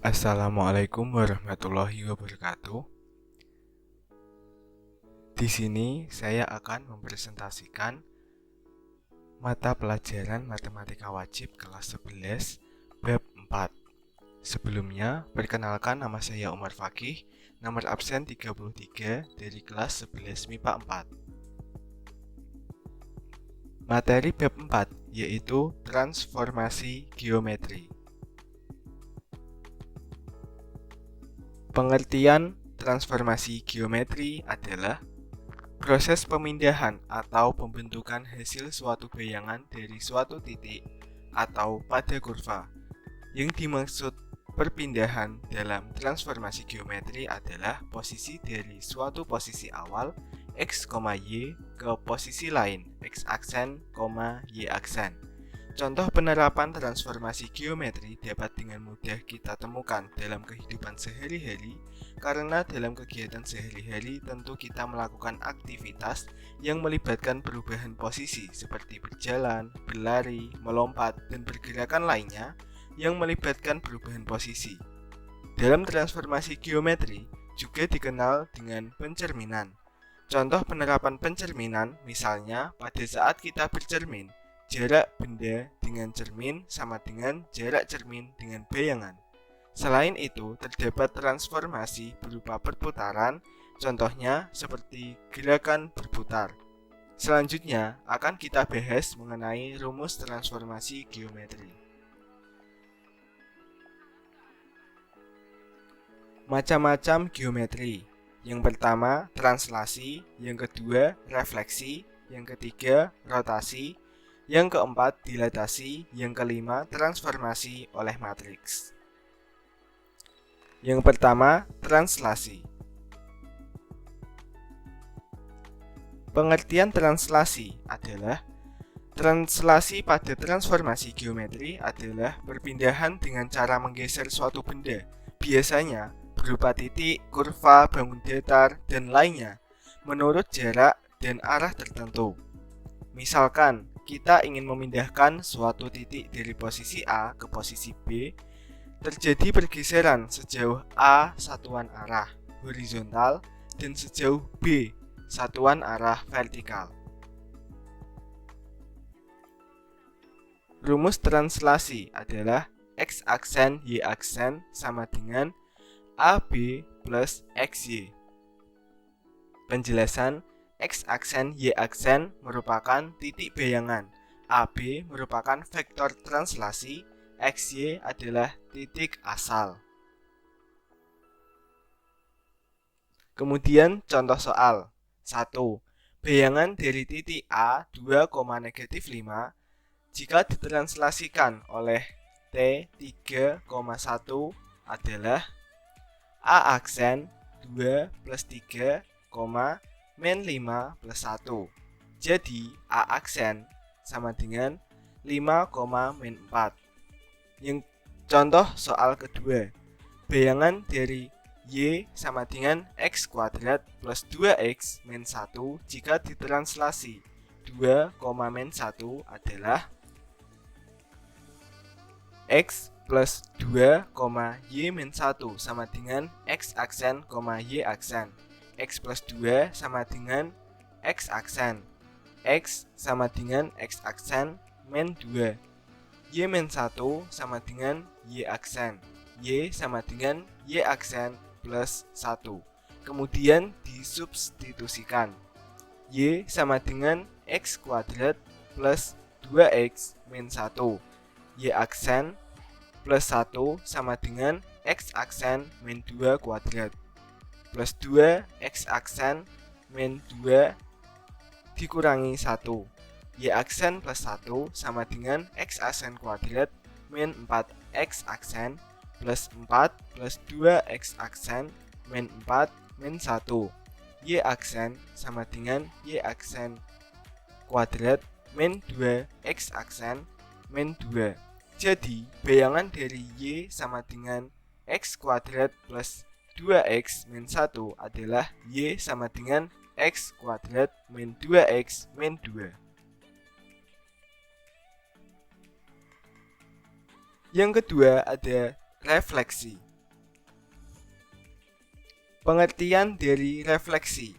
Assalamualaikum warahmatullahi wabarakatuh. Di sini saya akan mempresentasikan mata pelajaran matematika wajib kelas 11 bab 4. Sebelumnya, perkenalkan nama saya Umar Fakih, nomor absen 33 dari kelas 11 MIPA 4. Materi bab 4 yaitu transformasi geometri. Pengertian transformasi geometri adalah proses pemindahan atau pembentukan hasil suatu bayangan dari suatu titik atau pada kurva. Yang dimaksud perpindahan dalam transformasi geometri adalah posisi dari suatu posisi awal x, y ke posisi lain x aksen, y aksen. Contoh penerapan transformasi geometri dapat dengan mudah kita temukan dalam kehidupan sehari-hari karena dalam kegiatan sehari-hari tentu kita melakukan aktivitas yang melibatkan perubahan posisi seperti berjalan, berlari, melompat, dan pergerakan lainnya yang melibatkan perubahan posisi. Dalam transformasi geometri juga dikenal dengan pencerminan. Contoh penerapan pencerminan misalnya pada saat kita bercermin, jarak benda dengan cermin sama dengan jarak cermin dengan bayangan. Selain itu, terdapat transformasi berupa perputaran, contohnya seperti gerakan berputar. Selanjutnya, akan kita bahas mengenai rumus transformasi geometri. Macam-macam geometri. Yang pertama, translasi, yang kedua, refleksi, yang ketiga, rotasi, yang keempat, dilatasi, yang kelima, transformasi oleh matriks. Yang pertama, translasi. Pengertian translasi adalah translasi pada transformasi geometri adalah perpindahan dengan cara menggeser suatu benda, biasanya berupa titik, kurva, bangun datar, dan lainnya, menurut jarak dan arah tertentu. Misalkan, kita ingin memindahkan suatu titik dari posisi A ke posisi B, terjadi pergeseran sejauh A satuan arah horizontal dan sejauh B satuan arah vertikal. Rumus translasi adalah x aksen y aksen sama dengan AB plus XY. Penjelasan, x aksen y aksen merupakan titik bayangan, AB merupakan vektor translasi, XY adalah titik asal. Kemudian contoh soal 1. Bayangan dari titik A 2,-5 jika ditranslasikan oleh T 3,1 adalah A aksen 2 plus 3, min 5 plus 1. Jadi A aksen sama dengan 5, min 4. Yang contoh soal kedua, bayangan dari Y sama dengan X kuadrat plus 2X min 1 jika ditranslasi 2, min 1 adalah X plus 2, Y min 1 sama dengan X aksen, Y aksen. X plus 2 sama dengan X aksen. X sama dengan X aksen min 2. Y min 1 sama dengan Y aksen. Y sama dengan Y aksen plus 1. Kemudian disubstitusikan. Y sama dengan X kuadrat plus 2X min 1. Y aksen plus 1 sama dengan X aksen min 2 kuadrat plus 2 X aksen min 2 dikurangi 1. Y aksen plus 1 sama dengan X aksen kuadrat min 4X aksen plus 4 plus 2X aksen min 4 min 1. Y aksen sama dengan Y aksen kuadrat min 2X aksen min 2. Jadi, bayangan dari Y sama dengan X kuadrat plus 2X min 1 adalah Y sama dengan X kuadrat min 2X min 2. Yang kedua ada refleksi. Pengertian dari refleksi.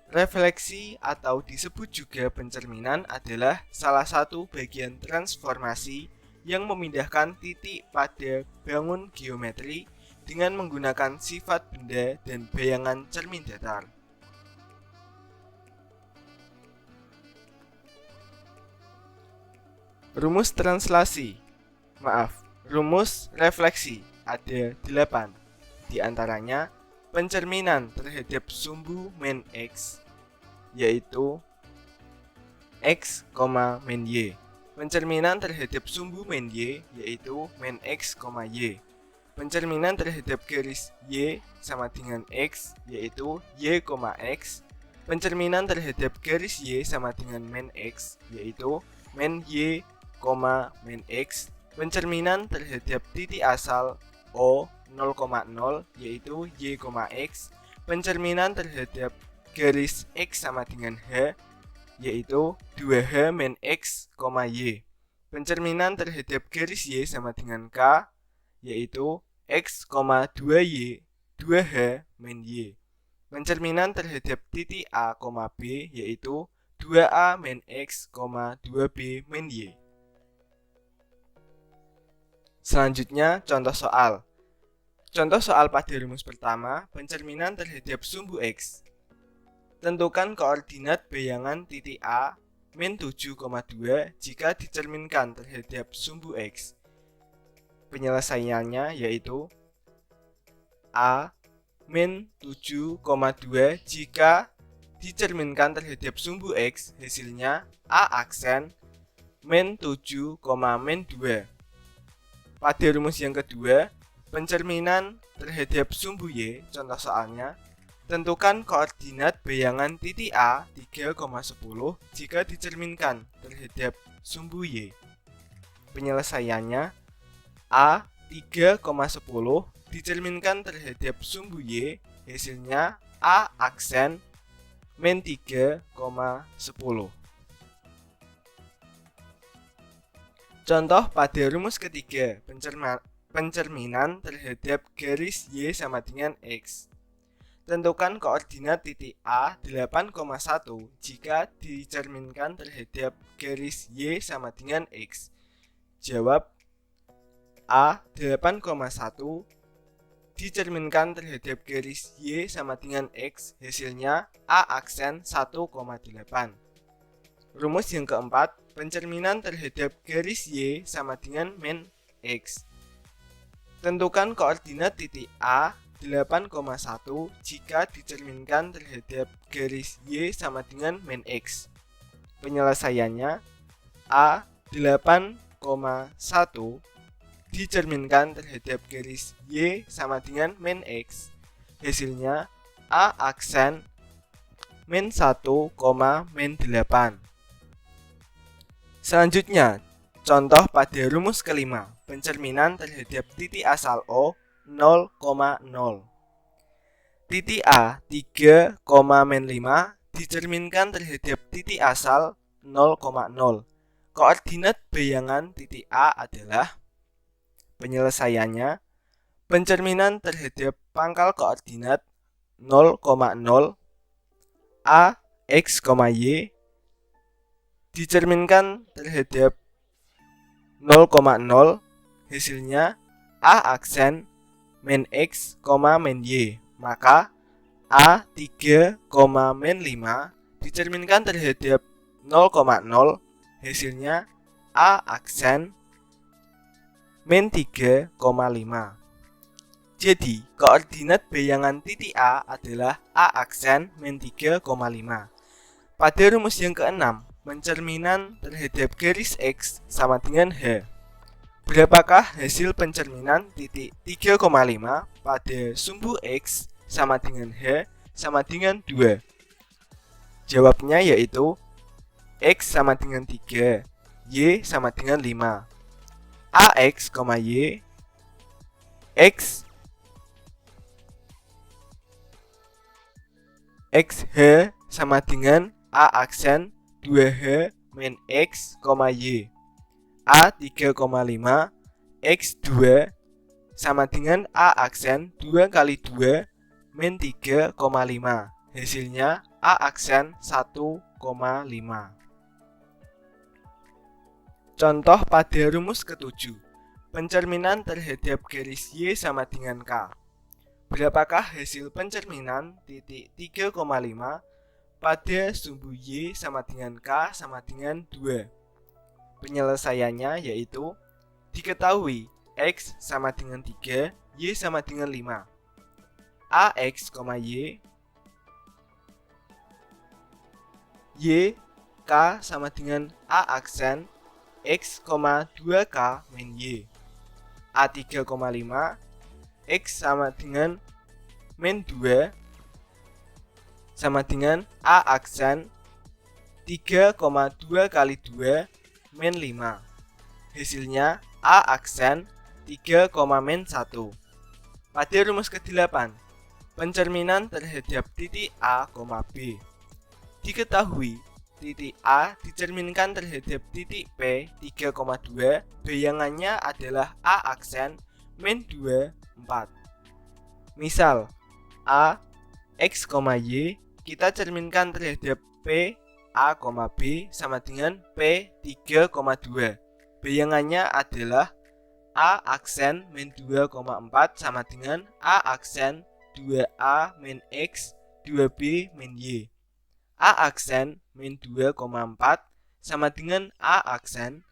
Refleksi atau disebut juga pencerminan adalah salah satu bagian transformasi yang memindahkan titik pada bangun geometri dengan menggunakan sifat benda dan bayangan cermin datar. Rumus translasi. Rumus refleksi ada 8. Di antaranya pencerminan terhadap sumbu min X, yaitu X, min Y. Pencerminan terhadap sumbu min Y, yaitu min X, Y. Pencerminan terhadap garis Y sama dengan X, yaitu Y, X. Pencerminan terhadap garis Y sama dengan min X, yaitu min Y, min X. Pencerminan terhadap titik asal O 0,0, yaitu Y, X. Pencerminan terhadap garis X sama dengan H, yaitu 2H min X, Y. Pencerminan terhadap garis Y sama dengan K, yaitu X, 2Y, 2H min Y. Pencerminan terhadap titik A, B, yaitu 2A min X, 2B min Y. Selanjutnya, contoh soal. Contoh soal pada rumus pertama, pencerminan terhadap sumbu X. Tentukan koordinat bayangan titik A min 7,2 jika dicerminkan terhadap sumbu X. Penyelesaiannya yaitu A min 7,2 jika dicerminkan terhadap sumbu X, hasilnya A aksen min 7, min 2. Pada rumus yang kedua, pencerminan terhadap sumbu Y, contoh soalnya, tentukan koordinat bayangan titik A 3,10 jika dicerminkan terhadap sumbu Y. Penyelesaiannya A 3,10 dicerminkan terhadap sumbu Y, hasilnya A aksen min 3,10. Contoh pada rumus ketiga, pencerminan terhadap garis Y sama dengan X. Tentukan koordinat titik A 8,1 jika dicerminkan terhadap garis Y sama dengan X. Jawab A 8,1 dicerminkan terhadap garis Y sama dengan X, hasilnya A aksen 1,8. Rumus yang keempat, pencerminan terhadap garis Y sama dengan min X. Tentukan koordinat titik A 8,1 jika dicerminkan terhadap garis Y sama dengan min X. Penyelesaiannya A 8,1 dicerminkan terhadap garis Y sama dengan min X. Hasilnya A aksen min 1, min 8. Selanjutnya, contoh pada rumus kelima, pencerminan terhadap titik asal O 0,0. Titik A 3, min 5 dicerminkan terhadap titik asal 0,0. Koordinat bayangan titik A adalah, penyelesaiannya, pencerminan terhadap pangkal koordinat 0,0 A X, Y dicerminkan terhadap 0,0, hasilnya A aksen min X, min Y. Maka A 3, min 5 dicerminkan terhadap 0,0, hasilnya A aksen min 3,5. Jadi, koordinat bayangan titik A adalah A aksen min 3,5. Pada rumus yang keenam, pencerminan terhadap garis X sama dengan H. Berapakah hasil pencerminan titik 3,5 pada sumbu X sama dengan H sama dengan 2? Jawabnya yaitu X sama dengan 3, Y sama dengan 5. AX, Y, X XH sama dengan A aksen 2H min X, Y. A 3,5 X2 sama dengan A aksen 2 kali 2 min 3,5. Hasilnya A aksen 1,5. Contoh pada rumus ke-7. Pencerminan terhadap garis Y sama dengan K. Berapakah hasil pencerminan titik 3,5 pada sumbu Y sama dengan K sama dengan 2? Penyelesaiannya yaitu diketahui X sama dengan 3, Y sama dengan 5. AX, Y, K sama dengan A aksen X, 2K min Y. A3,5 X sama dengan min 2 sama dengan A aksen 3,2 kali 2 min 5. Hasilnya A aksen 3, min 1. Pada rumus ke-8, pencerminan terhadap titik A, B. Diketahui titik A dicerminkan terhadap titik P 3,2, bayangannya adalah A aksen min 2, 4. Misal, A, X, Y kita cerminkan terhadap P, A, B sama dengan P 3,2. Bayangannya adalah A aksen min 2,4 sama dengan A aksen 2A min X 2B min Y. A aksen min 2,4 sama dengan A aksen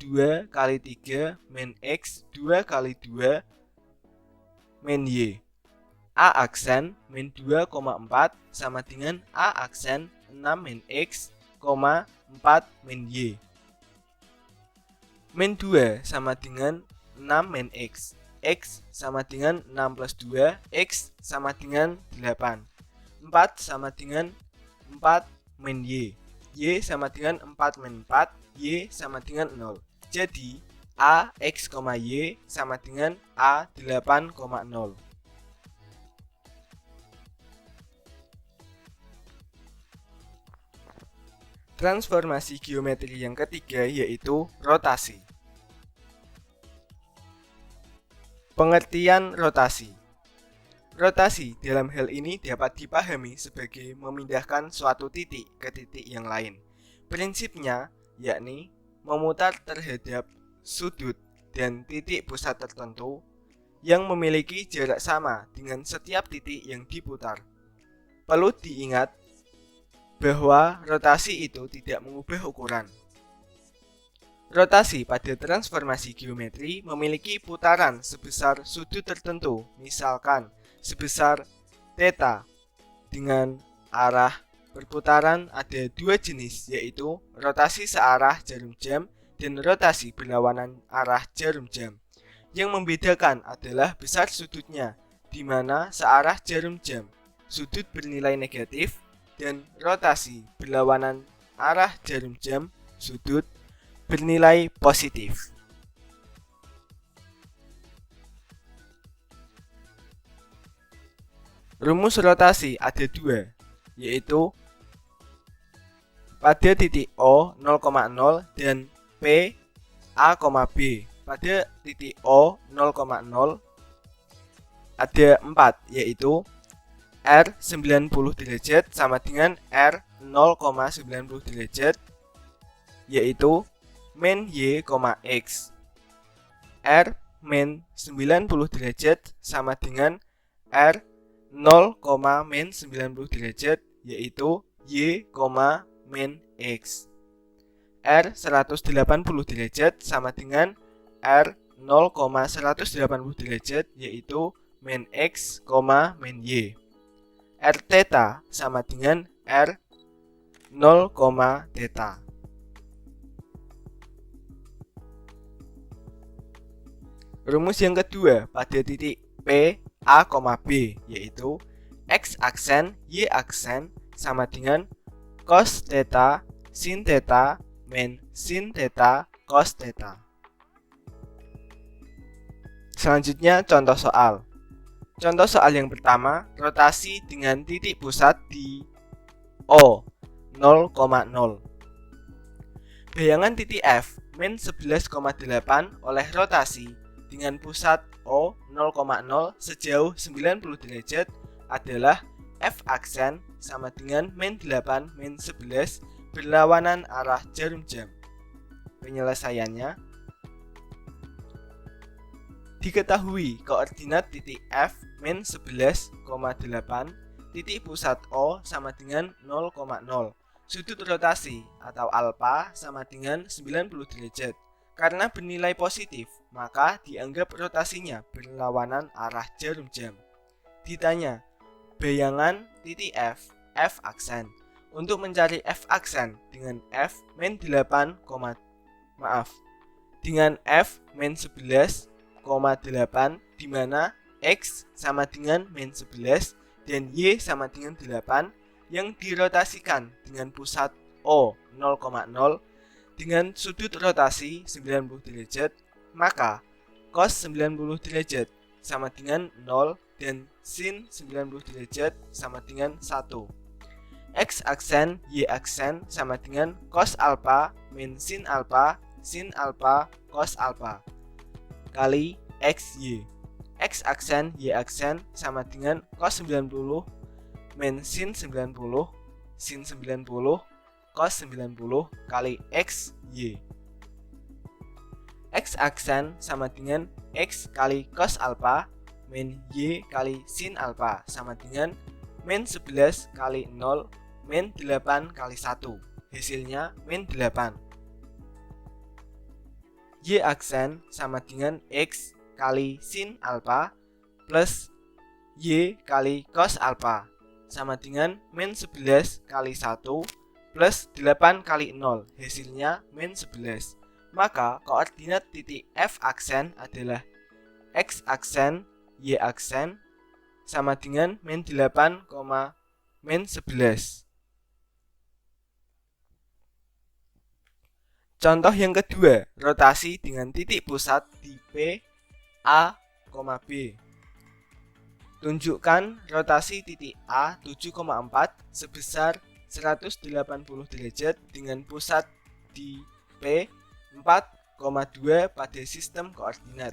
2 kali 3 min X 2 kali 2 min Y. A aksen min 2,4 sama dengan A aksen 6 min X, 4 min Y. Min 2 sama dengan 6 min X. X sama dengan 6 plus 2. X sama dengan 8. 4 sama dengan 4 min Y. Y sama dengan 4 min 4. Y sama dengan 0. Jadi A, X, Y sama dengan A 8,0. Transformasi geometri yang ketiga yaitu rotasi. Pengertian rotasi. Rotasi dalam hal ini dapat dipahami sebagai memindahkan suatu titik ke titik yang lain. Prinsipnya yakni memutar terhadap sudut dan titik pusat tertentu yang memiliki jarak sama dengan setiap titik yang diputar. Perlu diingat bahwa rotasi itu tidak mengubah ukuran. Rotasi pada transformasi geometri memiliki putaran sebesar sudut tertentu, misalkan sebesar θ. Dengan arah perputaran ada dua jenis, yaitu rotasi searah jarum jam dan rotasi berlawanan arah jarum jam. Yang membedakan adalah besar sudutnya, di mana searah jarum jam sudut bernilai negatif dan rotasi berlawanan arah jarum jam sudut bernilai positif. Rumus rotasi ada dua, yaitu pada titik O 0,0 dan P A, B. Pada titik O 0,0 ada 4, yaitu R 90 derajat sama dengan R 0,90 derajat, yaitu min Y, X. R min 90 derajat sama dengan R 0,-90 derajat, yaitu Y, min X. R 180 derajat sama dengan R 0,180 derajat, yaitu min X, min Y. R θ sama dengan R 0, θ. Rumus yang kedua pada titik P, A, B, yaitu X aksen, Y aksen sama dengan cos θ, sin θ, min sin θ, cos θ. Selanjutnya contoh soal. Contoh soal yang pertama, rotasi dengan titik pusat di O 0,0. Bayangan titik F min 11,8 oleh rotasi dengan pusat O 0,0 sejauh 90 derajat adalah F aksen sama dengan min 8 min 11 berlawanan arah jarum jam. Penyelesaiannya, diketahui koordinat titik F min 11,8, titik pusat O sama dengan 0,0. Sudut rotasi atau alfa sama dengan 90 derajat. Karena bernilai positif, maka dianggap rotasinya berlawanan arah jarum jam. Ditanya, bayangan titik F aksen. Untuk mencari F aksen dengan F min 8, dengan F min 11,8 di mana X sama dengan min 11 dan Y sama dengan 8 yang dirotasikan dengan pusat O 0,0 dengan sudut rotasi 90 derajat, maka cos 90 derajat sama dengan 0 dan sin 90 derajat sama dengan 1. X aksen Y aksen sama dengan cos alpha min sin alpha cos alpha kali XY. X aksen Y aksen sama dengan cos 90 min sin 90 cos 90 kali XY. X aksen sama dengan X kali cos alpha min Y kali sin alpha sama dengan min 11 kali 0 min 8 kali 1. Hasilnya min 8. Y aksen sama dengan X kali sin alpha plus Y kali cos alpha sama dengan min 11 kali 1 plus 8 kali 0, hasilnya min 11. Maka koordinat titik F aksen adalah X aksen Y aksen sama dengan min 8, min 11. Contoh yang kedua, rotasi dengan titik pusat di P, A, B. Tunjukkan rotasi titik A 7,4 sebesar 180 derajat dengan pusat di P 4,2 pada sistem koordinat.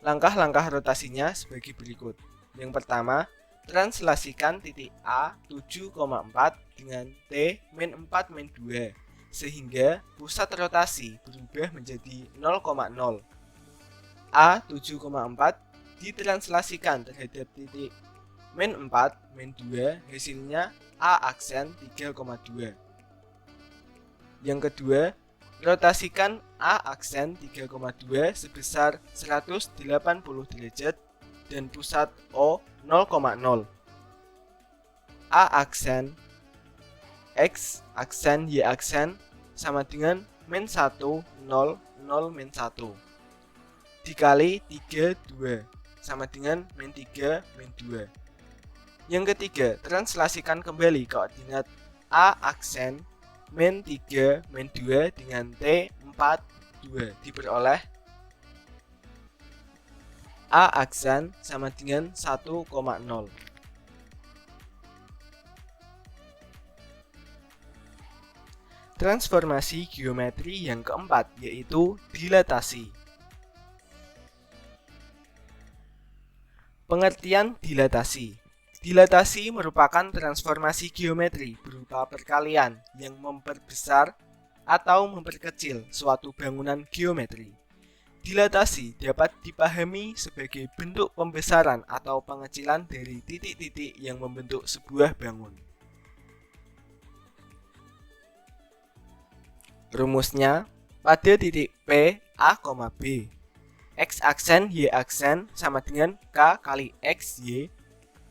Langkah-langkah rotasinya sebagai berikut. Yang pertama, translasikan titik A 7,4 dengan T min 4 min 2 sehingga pusat rotasi berubah menjadi 0,0. A 7,4 ditranslasikan terhadap titik min 4 min 2, hasilnya A aksen 3,2. Yang kedua, rotasikan A aksen 3,2 sebesar 180 derajat dan pusat O 0,0. A aksen X aksen Y aksen sama dengan min 1, 0, 0, min 1 dikali 3, 2 sama dengan min 3, min 2. Yang ketiga, translasikan kembali koordinat A aksen min 3, min 2 dengan T 4, 2 diperoleh A aksen sama dengan 1,0. Transformasi geometri yang keempat yaitu dilatasi. Pengertian dilatasi. Dilatasi merupakan transformasi geometri berupa perkalian yang memperbesar atau memperkecil suatu bangunan geometri. Dilatasi dapat dipahami sebagai bentuk pembesaran atau pengecilan dari titik-titik yang membentuk sebuah bangun. Rumusnya, pada titik P, A, B, X aksen Y aksen sama dengan K kali XY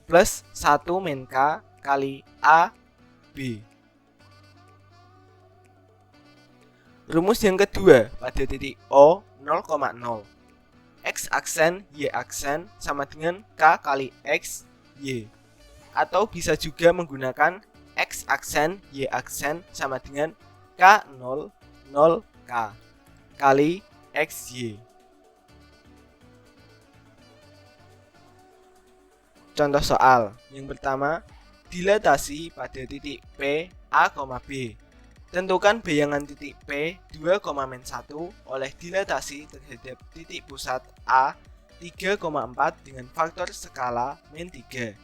plus 1 min K kali A, B. Rumus yang kedua pada titik O 0,0. X aksen Y aksen sama dengan K kali X, Y. Atau bisa juga menggunakan X aksen Y aksen sama dengan K0, 0, K kali XY. Contoh soal. Yang pertama, dilatasi pada titik P, A, B. Tentukan bayangan titik P 2,-1 oleh dilatasi terhadap titik pusat A 3,4 dengan faktor skala min 3.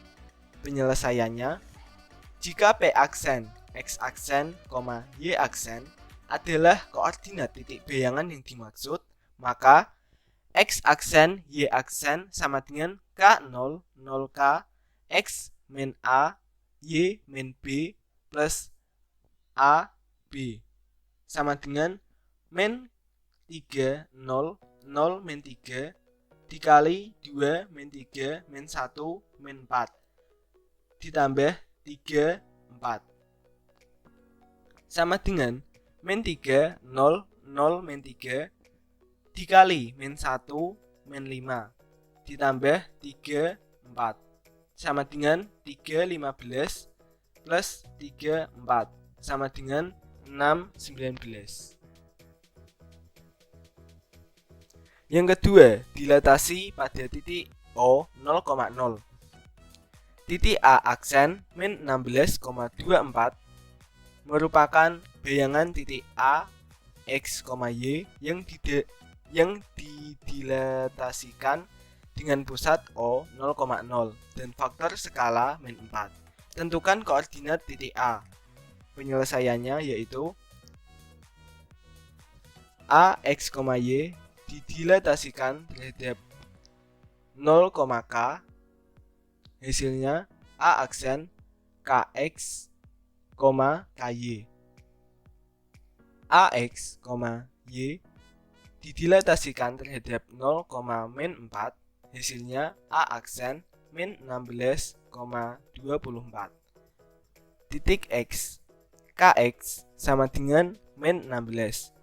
Penyelesaiannya, jika P aksen, X aksen, Y aksen adalah koordinat titik bayangan yang dimaksud, maka X aksen, Y aksen sama dengan K0, 0K, X min A, Y min B plus A, B sama dengan min 3, 0, 0 min 3 dikali 2 min 3 min 1 min 4 ditambah 3, 4 sama dengan min 3, 0, 0 min 3 dikali min 1 min 5 ditambah 3, 4 sama dengan 3, 15 plus 3, 4 sama dengan 6, 19. Yang kedua, dilatasi pada titik O 0,0. Titik A aksen min 16,24 merupakan bayangan titik A, X, Y yang didilatasikan dengan pusat O 0,0 dan faktor skala min 4. Tentukan koordinat titik A. Penyelesaiannya yaitu A, X, Y didilatasikan terhadap 0,K, hasilnya A aksen KX, KY. AX, Y didilatasikan terhadap 0,-4, hasilnya A aksen min 16,24. Titik X, KX sama dengan min 16.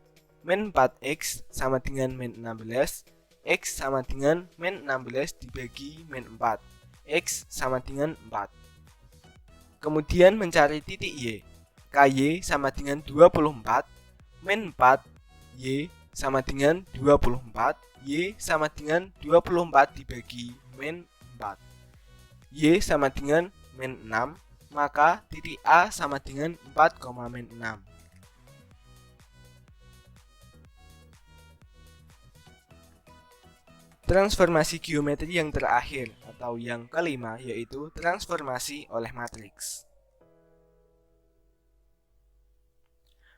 Min 4X sama dengan min 16, X sama dengan min 16 dibagi min 4, X sama dengan 4. Kemudian mencari titik Y, KY sama dengan 24, min 4, Y sama dengan 24, Y sama dengan 24 dibagi min 4, Y sama dengan min 6, maka titik A sama dengan 4, min 6. Transformasi geometri yang terakhir atau yang kelima yaitu transformasi oleh matriks.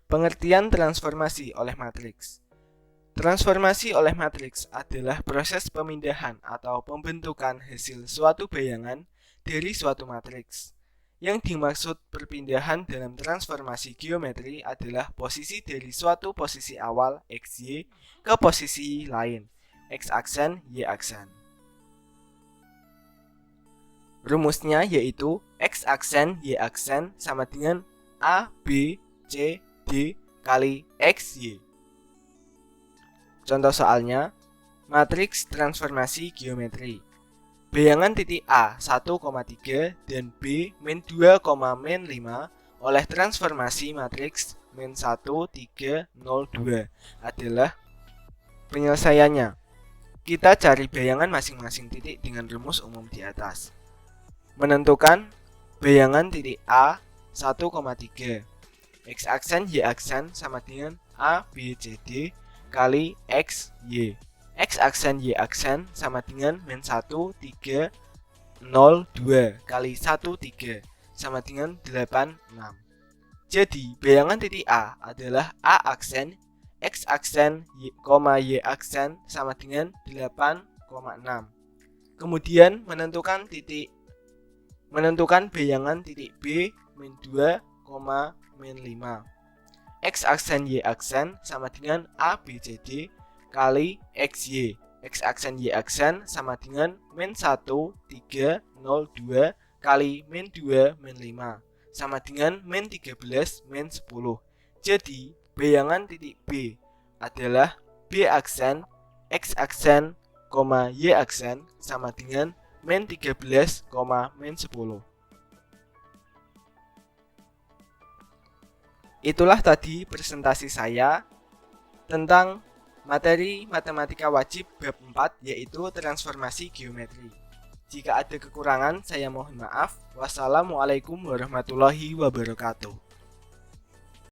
Pengertian transformasi oleh matriks. Transformasi oleh matriks adalah proses pemindahan atau pembentukan hasil suatu bayangan dari suatu matriks. Yang dimaksud perpindahan dalam transformasi geometri adalah posisi dari suatu posisi awal XY ke posisi lain X aksen, Y aksen. Rumusnya yaitu X aksen, Y aksen sama dengan A, B, C, D kali X, Y. Contoh soalnya, matriks transformasi geometri. Bayangan titik A 1,3 dan B min 2, min 5 oleh transformasi matriks min 1, 3, 0, 2 adalah penyelesaiannya. Kita cari bayangan masing-masing titik dengan rumus umum di atas. Menentukan bayangan titik A 1,3. X aksen, Y aksen sama dengan A, B, C, D kali X, Y. X aksen, Y aksen sama dengan min 1, 3, 0, 2 kali 1, 3 sama dengan 8, 6. Jadi, bayangan titik A adalah A aksen, X aksen, Y aksen sama dengan 8,6. Kemudian menentukan bayangan titik B min 2, min 5. X aksen, Y aksen sama dengan A, B, C, D kali XY. X aksen, Y aksen sama dengan min 1, 3, 0, 2 kali min 2, min 5 sama dengan min 13, min 10. Jadi, bayangan titik B adalah B aksen, X aksen, Y aksen sama dengan min 13, min 10. Itulah tadi presentasi saya tentang materi matematika wajib bab 4 yaitu transformasi geometri. Jika ada kekurangan, saya mohon maaf. Wassalamualaikum warahmatullahi wabarakatuh.